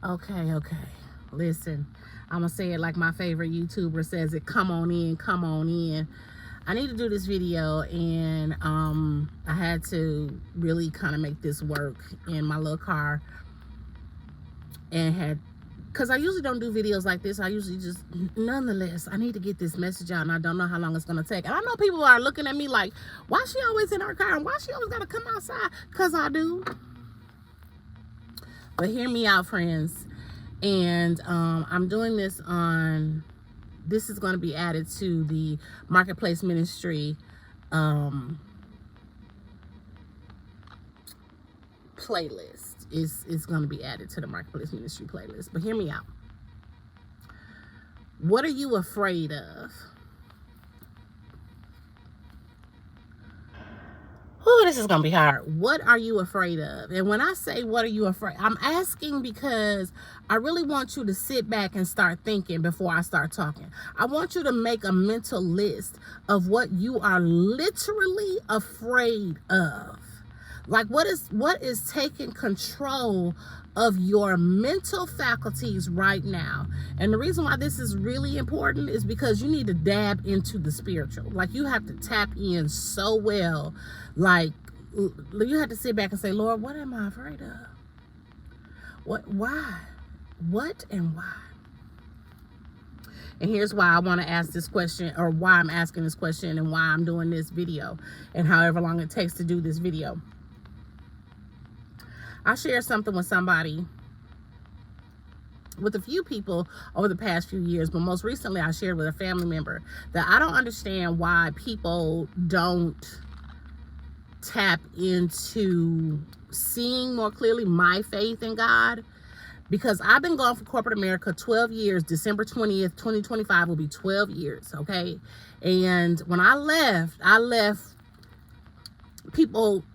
Okay. Listen, I'm going to say it like my favorite YouTuber says it. Come on in, come on in. I need to do this video, and I had to really kind of make this work in my little car, and had, because I usually don't do videos like this. I usually just, nonetheless, I need to get this message out, and I don't know how long it's going to take. And I know people are looking at me like, why she always in her car, and why she always got to come outside? Because I do. But hear me out, friends. And I'm doing this on, this is going to be added to the Marketplace Ministry playlist. It's going to be added to the Marketplace Ministry playlist. But hear me out. What are you afraid of? Oh, this is going to be hard. What are you afraid of? And when I say, what are you afraid? I'm asking because I really want you to sit back and start thinking before I start talking. I want you to make a mental list of what you are literally afraid of. Like, what is taking control of your mental faculties right now? And the reason why this is really important is because you need to dab into the spiritual. Like, you have to tap in so well. Like, you have to sit back and say, Lord, what am I afraid of? Why? What and why? And here's why I want to ask this question, or why I'm asking this question, and why I'm doing this video, and however long it takes to do this video. I shared something with somebody, with a few people over the past few years, but most recently I shared with a family member that I don't understand why people don't tap into seeing more clearly my faith in God. Because I've been gone from corporate America 12 years. December 20th, 2025 will be 12 years, okay? And when I left people,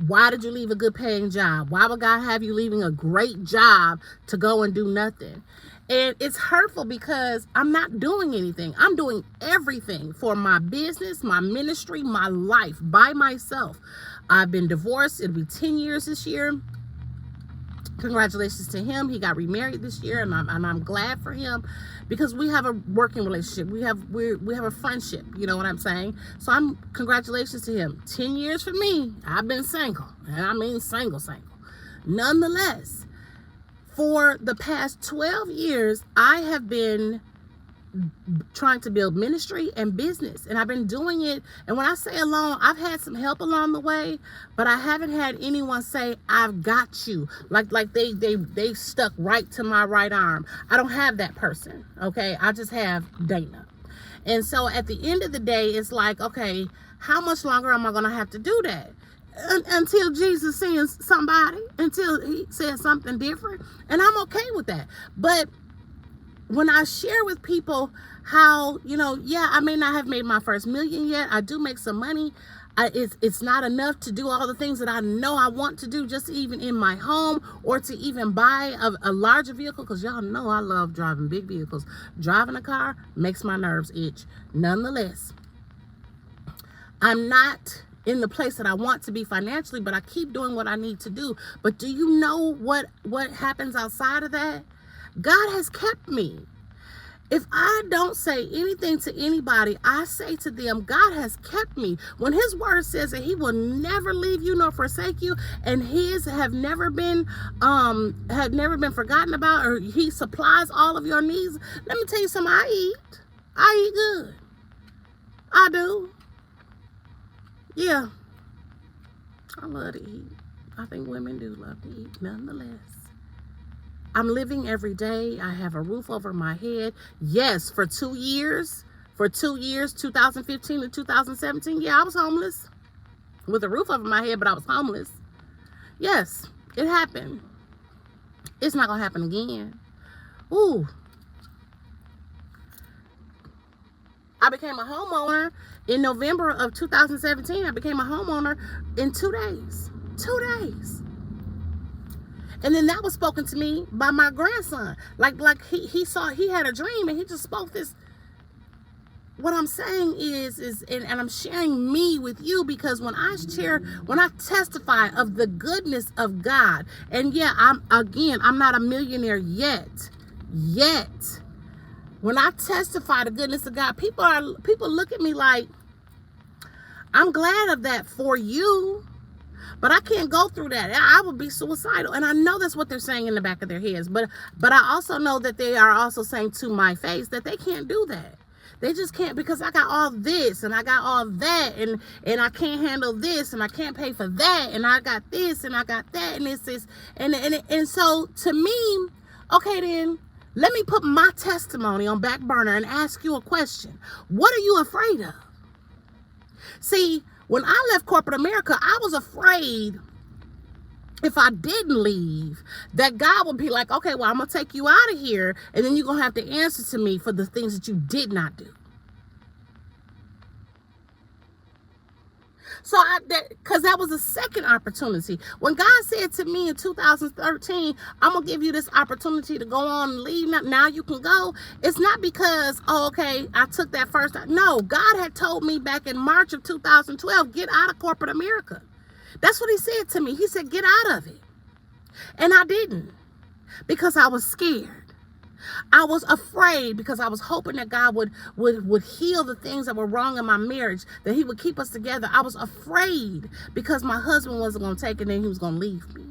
why did you leave a good paying job? Why would God have you leaving a great job to go and do nothing? And it's hurtful because I'm not doing anything. I'm doing everything for my business, my ministry, my life by myself. I've been divorced. It'll be 10 years this year. Congratulations to him. He got remarried this year, and I'm glad for him, because we have a working relationship. We have a friendship. You know what I'm saying? So congratulations to him. 10 years for me. I've been single, and I mean single. Nonetheless, for the past 12 years, I have been trying to build ministry and business, and I've been doing it. And when I say alone, I've had some help along the way, but I haven't had anyone say, I've got you, like they stuck right to my right arm. I don't have that person. Okay, I just have Dana. And so at the end of the day, it's like, okay, how much longer am I gonna have to do that? Until Jesus sends somebody, until he says something different. And I'm okay with that. But when I share with people how, yeah, I may not have made my first million yet. I do make some money. It's not enough to do all the things that I know I want to do, just even in my home, or to even buy a larger vehicle, because y'all know I love driving big vehicles. Driving a car makes my nerves itch. Nonetheless, I'm not in the place that I want to be financially, but I keep doing what I need to do. But do you know what happens outside of that? God has kept me. If I don't say anything to anybody, I say to them, God has kept me. When his word says that he will never leave you nor forsake you, and his have never been forgotten about, or he supplies all of your needs. Let me tell you something. I eat good. I do. Yeah. I love to eat. I think women do love to eat nonetheless. I'm living every day. I have a roof over my head. Yes, for 2 years, 2015 to 2017, yeah, I was homeless. With a roof over my head, but I was homeless. Yes, it happened. It's not going to happen again. Ooh. I became a homeowner in November of 2017. I became a homeowner in 2 days. 2 days. And then that was spoken to me by my grandson. Like he saw, he had a dream, and he just spoke this. what I'm saying is and I'm sharing me with you, because when I testify of the goodness of God, and yeah, I'm not a millionaire yet. When I testify the goodness of God, people look at me like, I'm glad of that for you, but I can't go through that. I would be suicidal. And I know that's what they're saying in the back of their heads. But I also know that they are also saying to my face that they can't do that. They just can't, because I got all this and I got all that, and I can't handle this and I can't pay for that, and I got this and I got that, and it's this and so to me, okay, then let me put my testimony on back burner and ask you a question. What are you afraid of? See, when I left corporate America, I was afraid if I didn't leave, that God would be like, okay, well, I'm going to take you out of here, and then you're going to have to answer to me for the things that you did not do. So, because that was a second opportunity. When God said to me in 2013, I'm going to give you this opportunity to go on and leave. Now you can go. It's not because, oh, okay, I took that first. No, God had told me back in March of 2012, get out of corporate America. That's what he said to me. He said, get out of it. And I didn't, because I was scared. I was afraid, because I was hoping that God would heal the things that were wrong in my marriage, that he would keep us together. I was afraid because my husband wasn't going to take it and he was going to leave me.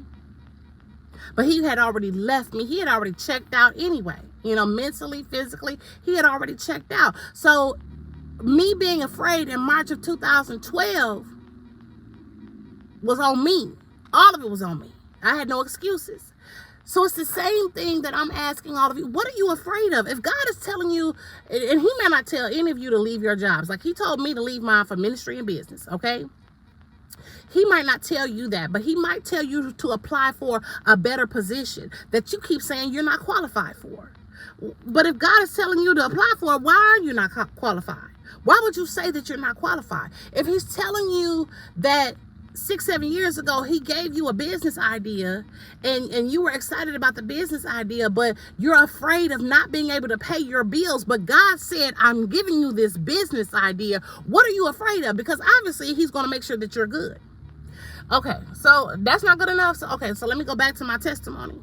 But he had already left me. He had already checked out anyway. Mentally, physically, he had already checked out. So me being afraid in March of 2012 was on me. All of it was on me. I had no excuses. So it's the same thing that I'm asking all of you. What are you afraid of? If God is telling you, and he may not tell any of you to leave your jobs. Like he told me to leave mine for ministry and business, okay? He might not tell you that, but he might tell you to apply for a better position that you keep saying you're not qualified for. But if God is telling you to apply for it, why are you not qualified? Why would you say that you're not qualified? If he's telling you that 6-7 years ago he gave you a business idea and you were excited about the business idea, but you're afraid of not being able to pay your bills, but God said, I'm giving you this business idea, what are you afraid of? Because obviously he's going to make sure that you're good. Okay, so that's not good enough. So let me go back to my testimony.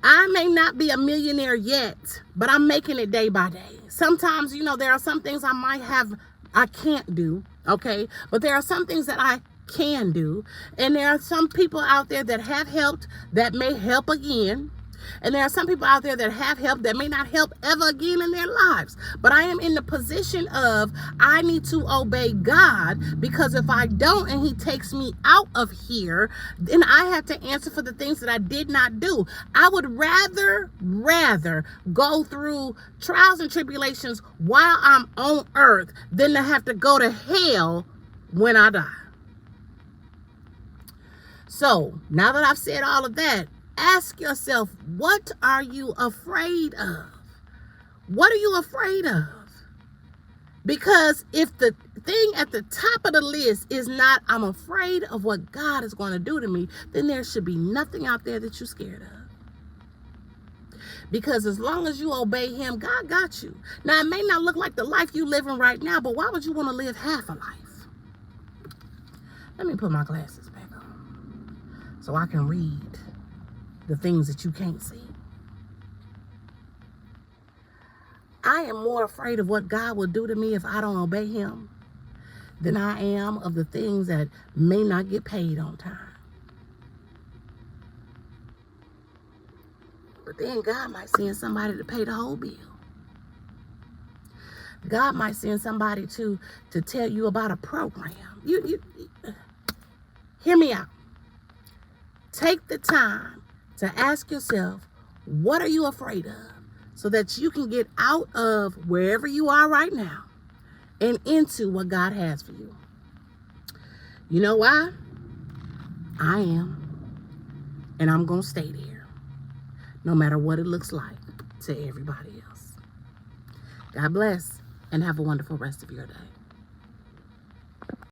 I may not be a millionaire yet, but I'm making it day by day. Sometimes, there are some things I can't do, okay? But there are some things that I can do. And there are some people out there that have helped that may help again. And there are some people out there that have helped that may not help ever again in their lives. But I am in the position of, I need to obey God, because if I don't and he takes me out of here, then I have to answer for the things that I did not do. I would rather go through trials and tribulations while I'm on earth than to have to go to hell when I die. So now that I've said all of that, ask yourself, what are you afraid of? What are you afraid of? Because if the thing at the top of the list is not, I'm afraid of what God is going to do to me, then there should be nothing out there that you're scared of. Because as long as you obey him, God got you. Now, it may not look like the life you're living right now, but why would you want to live half a life? Let me put my glasses back on so I can read the things that you can't see. I am more afraid of what God will do to me if I don't obey him than I am of the things that may not get paid on time. But then God might send somebody to pay the whole bill. God might send somebody to tell you about a program. You hear me out. Take the time to ask yourself, what are you afraid of? So that you can get out of wherever you are right now and into what God has for you. You know why? I am. And I'm going to stay there, no matter what it looks like to everybody else. God bless, and have a wonderful rest of your day.